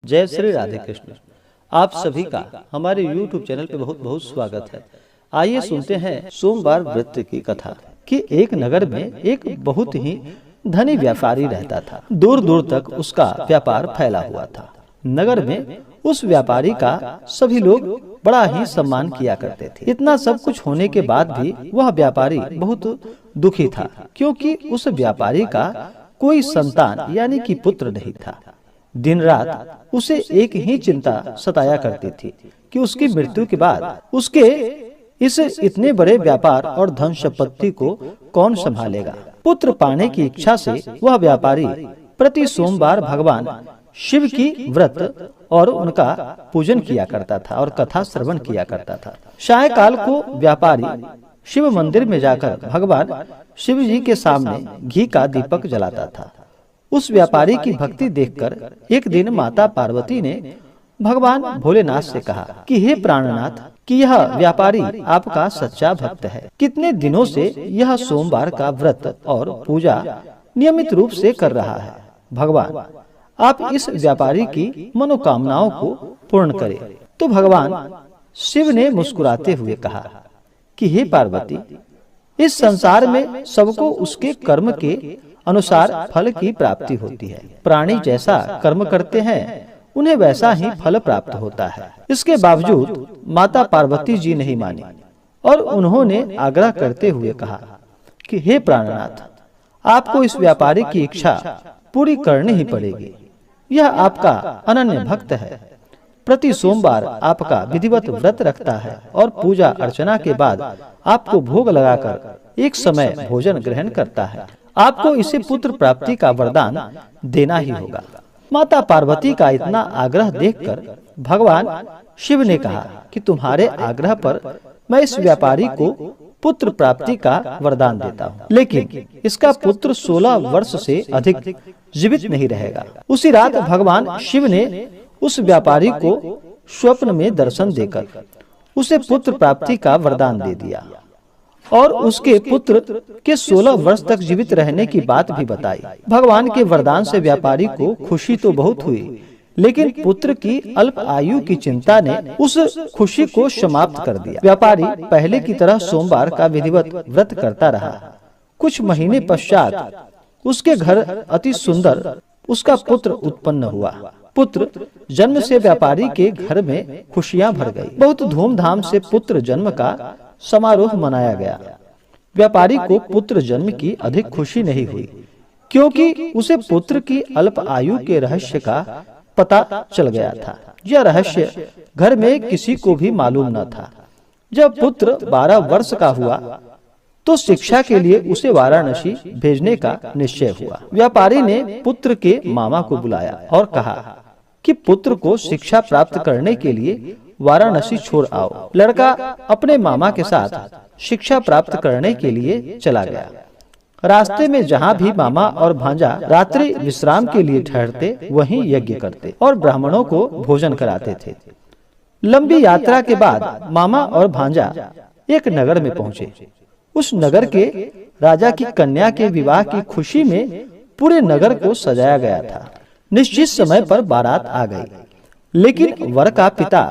जय श्री राधे कृष्ण। आप सभी का हमारे YouTube चैनल पे बहुत बहुत स्वागत है। आइए सुनते हैं सोमवार व्रत की कथा कि एक नगर में एक बहुत ही धनी व्यापारी रहता था। दूर दूर तक उसका व्यापार फैला हुआ था। नगर में उस व्यापारी का सभी लोग बड़ा ही सम्मान किया करते थे। इतना सब कुछ होने के बाद भी वह व्यापारी बहुत दुखी था, क्योंकि उस व्यापारी का कोई संतान यानी कि पुत्र नहीं था। दिन रात उसे एक ही चिंता सताया करती थी कि उसकी मृत्यु के बाद उसके इस इतने बड़े व्यापार और धन संपत्ति को कौन संभालेगा। पुत्र पाने की इच्छा से वह व्यापारी प्रति सोमवार भगवान शिव की व्रत और उनका पूजन किया करता था और कथा श्रवण किया करता था। सायंकाल को व्यापारी शिव मंदिर में जाकर भगवान शिव जी के सामने घी का दीपक जलाता था। उस व्यापारी की भक्ति देखकर एक दिन माता पार्वती ने भगवान भोलेनाथ से कहा कि हे प्राणनाथ, कि यह व्यापारी आपका सच्चा भक्त है। कितने दिनों से यह सोमवार का व्रत और पूजा नियमित रूप से कर रहा है। भगवान, आप इस व्यापारी की मनोकामनाओं को पूर्ण करें। तो भगवान शिव ने मुस्कुराते हुए कहा कि हे पार्वती, इस संसार में सबको उसके कर्म के अनुसार फल की प्राप्ति होती है। प्राणी जैसा कर्म करते हैं उन्हें वैसा ही फल प्राप्त होता है। इसके बावजूद माता पार्वती जी नहीं मानी और उन्होंने आग्रह करते हुए कहा कि हे प्राणनाथ, आपको इस व्यापारी की इच्छा पूरी करनी ही पड़ेगी। यह आपका अनन्य भक्त है। प्रति सोमवार आपका विधिवत व्रत रखता है और पूजा अर्चना के बाद आपको भोग लगाकर एक समय भोजन ग्रहण करता है। आपको इसे पुत्र प्राप्ति का वरदान देना ही होगा। माता पार्वती का इतना आग्रह देखकर भगवान शिव ने कहा कि तुम्हारे आग्रह पर मैं इस व्यापारी को पुत्र प्राप्ति का वरदान देता हूँ, लेकिन इसका पुत्र 16 वर्ष से अधिक जीवित नहीं रहेगा। उसी रात भगवान शिव ने उस व्यापारी को स्वप्न में दर्शन देकर उसे पुत्र प्राप्ति का वरदान दे दिया और उसके पुत्र के 16 वर्ष तक जीवित रहने की बात भी बताई। भगवान के वरदान से व्यापारी को खुशी तो बहुत हुई, लेकिन पुत्र की अल्प आयु की चिंता ने उस खुशी को समाप्त कर दिया। व्यापारी पहले की तरह सोमवार का विधिवत व्रत करता रहा। कुछ महीने पश्चात उसके घर अति सुंदर उसका पुत्र उत्पन्न हुआ। पुत्र जन्म से व्यापारी के घर में खुशियां भर गई। बहुत धूमधाम से पुत्र जन्म का समारोह मनाया गया। व्यापारी को पुत्र जन्म की अधिक खुशी नहीं हुई, क्योंकि उसे पुत्र की अल्प आयु के रहस्य का पता चल गया था। यह रहस्य घर में किसी को भी मालूम न था। जब पुत्र 12 वर्ष का हुआ तो शिक्षा के लिए उसे वाराणसी भेजने का निश्चय हुआ। व्यापारी ने पुत्र के मामा को बुलाया और कहा कि पुत्र को शिक्षा प्राप्त करने के लिए वाराणसी छोड़ आओ। लड़का अपने मामा के साथ शिक्षा प्राप्त करने के लिए चला गया। रास्ते में जहाँ भी मामा और भांजा रात्रि विश्राम के लिए ठहरते, वहीं यज्ञ करते और ब्राह्मणों को भोजन कराते थे। लंबी यात्रा के बाद मामा और भांजा एक नगर में पहुँचे। उस नगर के राजा की कन्या के विवाह की खुशी में पूरे नगर को सजाया गया था। निश्चित समय पर बारात आ गई, लेकिन वर का पिता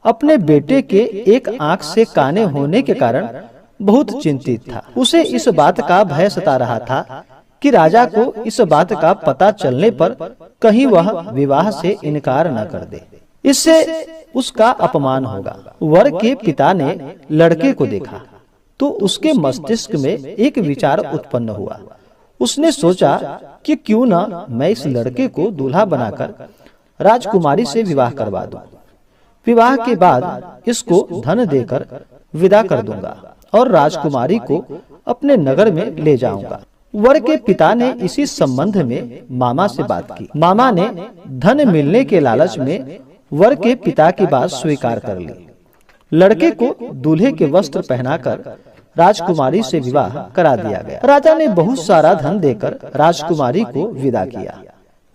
अपने बेटे के एक आंख से काने होने के कारण बहुत चिंतित था। उसे इस बात का भय सता रहा था कि राजा को इस बात का पता चलने पर कहीं वह विवाह से इनकार न कर दे, इससे उसका अपमान होगा। वर के पिता ने लड़के को देखा तो उसके मस्तिष्क में एक विचार उत्पन्न हुआ। उसने सोचा कि क्यों न मैं इस लड़के को दूल्हा बनाकर राजकुमारी से विवाह करवा दूं। विवाह के बाद इसको धन देकर विदा कर दूंगा और राजकुमारी को अपने नगर में ले जाऊंगा। वर के पिता ने इसी संबंध में मामा से बात की। मामा ने धन मिलने के लालच में वर के पिता की बात स्वीकार कर ली। लड़के को दूल्हे के वस्त्र पहनाकर राजकुमारी से विवाह करा दिया गया। राजा ने बहुत सारा धन देकर राजकुमारी को विदा किया।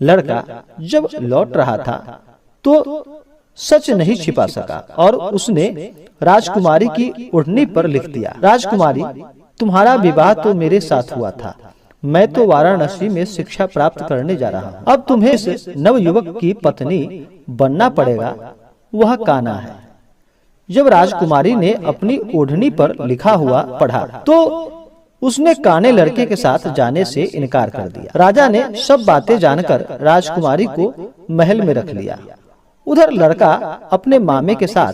लड़का जब लौट रहा था तो सच नहीं छिपा सका और उसने राजकुमारी की ओढ़नी पर लिख दिया, राजकुमारी, तुम्हारा विवाह तो मेरे साथ हुआ था, मैं तो वाराणसी में शिक्षा प्राप्त करने जा रहा हूँ। अब तुम्हें इस नवयुवक की पत्नी बनना पड़ेगा, वह कान्हा है। जब राजकुमारी ने अपनी ओढ़नी पर लिखा हुआ पढ़ा तो उसने काने लड़के के साथ जाने से इनकार कर दिया। राजा ने सब बातें जानकर राजकुमारी को महल में रख लिया। उधर लड़का अपने मामे के साथ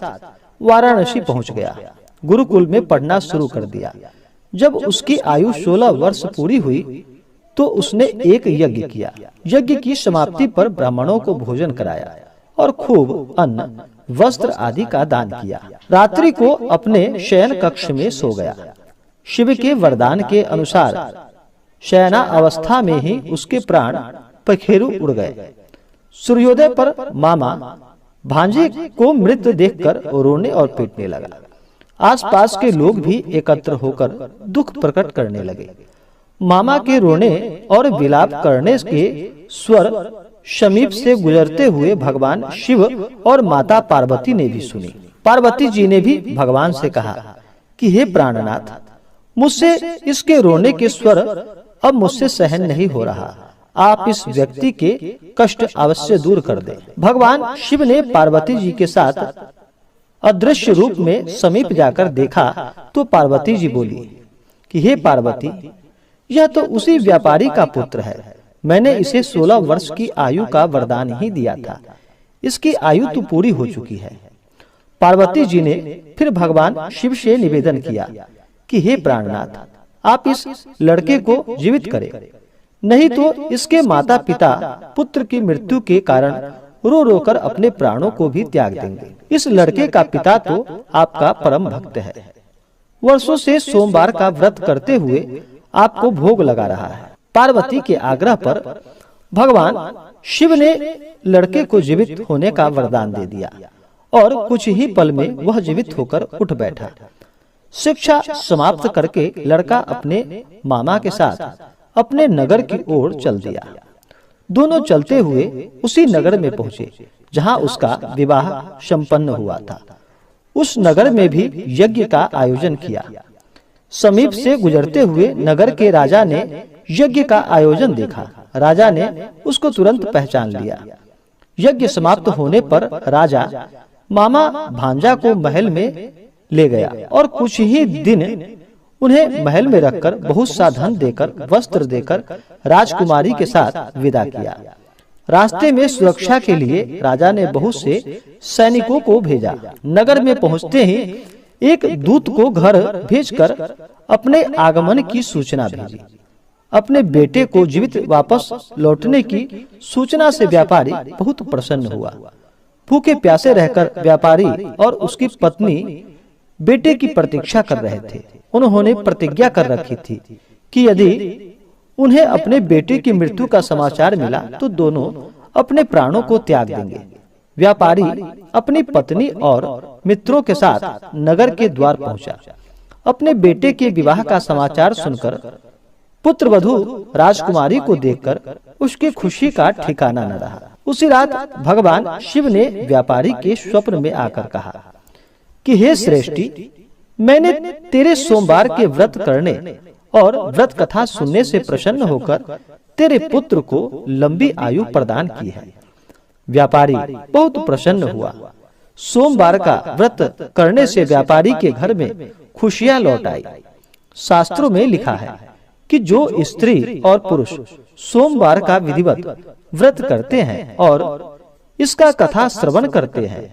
वाराणसी पहुंच गया। गुरुकुल में पढ़ना शुरू कर दिया। जब उसकी आयु 16 वर्ष पूरी हुई तो उसने एक यज्ञ किया। यज्ञ की समाप्ति पर ब्राह्मणों को भोजन कराया और खूब अन्न, वस्त्र आदि का दान किया। रात्रि को अपने शयन कक्ष में सो गया। शिव के वरदान के अनुसार शयना अवस्था में ही उसके प्राण पखेरु उड़ गए। सूर्योदय पर मामा भांजे को मृत देखकर रोने और पीटने लगा। आसपास के लोग भी एकत्र होकर दुख प्रकट करने लगे। मामा के रोने और विलाप करने के स्वर समीप से गुजरते हुए भगवान शिव और माता पार्वती ने भी सुनी। पार्वती जी ने भी भगवान से कहा कि हे प्राणनाथ, मुझसे इसके रोने के स्वर अब मुझसे सहन नहीं हो रहा। आप इस व्यक्ति के कष्ट अवश्य दूर कर दें। भगवान शिव ने पार्वती जी के साथ अदृश्य रूप में समीप जाकर देखा तो पार्वती जी बोली कि हे पार्वती, यह तो उसी व्यापारी का पुत्र है। मैंने इसे 16 वर्ष की आयु का वरदान ही दिया था। इसकी आयु तो पूरी हो चुकी है। पार्वती जी ने फिर भगवान शिव से निवेदन किया कि हे प्राणनाथ, आप इस लड़के को जीवित करें, नहीं तो इसके माता पिता पुत्र की मृत्यु के कारण रो रो कर अपने प्राणों को भी त्याग देंगे। इस लड़के का पिता तो आपका परम भक्त है। वर्षों से सोमवार का व्रत करते हुए आपको भोग लगा रहा है। पार्वती के आग्रह पर भगवान शिव ने लड़के को जीवित होने का वरदान दे दिया और कुछ ही पल में वह जीवित होकर उठ बैठा। शिक्षा समाप्त करके लड़का अपने मामा के साथ अपने नगर की ओर चल दिया। दोनों चलते हुए उसी नगर में पहुंचे जहां उसका विवाह संपन्न हुआ था। उस नगर में भी यज्ञ का आयोजन किया। समीप से गुजरते हुए नगर के राजा ने यज्ञ का आयोजन देखा। राजा ने उसको तुरंत पहचान लिया। यज्ञ समाप्त होने पर राजा मामा भांजा को महल में ले गया और कुछ ही दिन उन्हें महल में रखकर बहुत सा धन देकर, वस्त्र देकर राजकुमारी के साथ विदा किया। रास्ते में सुरक्षा के लिए राजा ने बहुत से सैनिकों को भेजा। नगर में पहुंचते ही एक दूत को घर भेजकर अपने आगमन की सूचना भेजी। अपने बेटे को जीवित वापस लौटने की सूचना से व्यापारी बहुत प्रसन्न हुआ। भूखे प्यासे रहकर व्यापारी और उसकी पत्नी बेटे की प्रतीक्षा कर रहे थे। उन्होंने प्रतिज्ञा कर रखी थी कि यदि उन्हें अपने बेटे की मृत्यु का समाचार मिला तो दोनों अपने प्राणों को त्याग देंगे। व्यापारी अपनी पत्नी और मित्रों के साथ नगर के द्वार पहुंचा। अपने बेटे के विवाह का समाचार सुनकर पुत्रवधू राजकुमारी को देखकर उसकी खुशी का ठिकाना न रहा। उसी रात भगवान शिव ने व्यापारी के स्वप्न में आकर कहा कि हे श्रेष्ठी, मैंने तेरे सोमवार के व्रत करने और व्रत कथा सुनने से प्रसन्न होकर तेरे पुत्र को लंबी आयु प्रदान की है। व्यापारी बहुत प्रसन्न हुआ। सोमवार का व्रत करने से व्यापारी के घर में खुशियां लौट आई। शास्त्रों में लिखा है कि जो स्त्री और पुरुष सोमवार का विधिवत व्रत करते हैं और इसका कथा श्रवण करते हैं,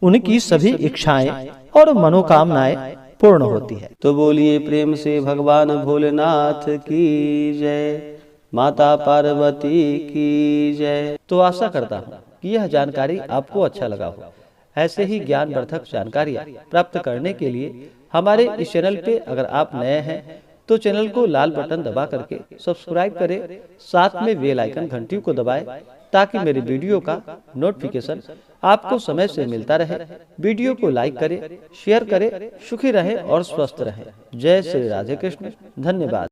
उनकी सभी इच्छाएं और मनोकामनाएं पूर्ण होती है। तो बोलिए प्रेम से भगवान भोलेनाथ की जय, माता पार्वती की जय। तो आशा करता हूँ कि यह जानकारी आपको अच्छा लगा हो। ऐसे ही ज्ञानवर्धक जानकारियाँ प्राप्त करने के लिए हमारे इस चैनल पे अगर आप नए हैं तो चैनल को लाल बटन दबा करके सब्सक्राइब करें, साथ में बेल आइकन घंटी को दबाएं ताकि मेरी वीडियो का नोटिफिकेशन आपको समय से मिलता रहे। वीडियो को लाइक करें, शेयर करें। सुखी रहें और स्वस्थ रहें। जय श्री राधे कृष्ण। धन्यवाद।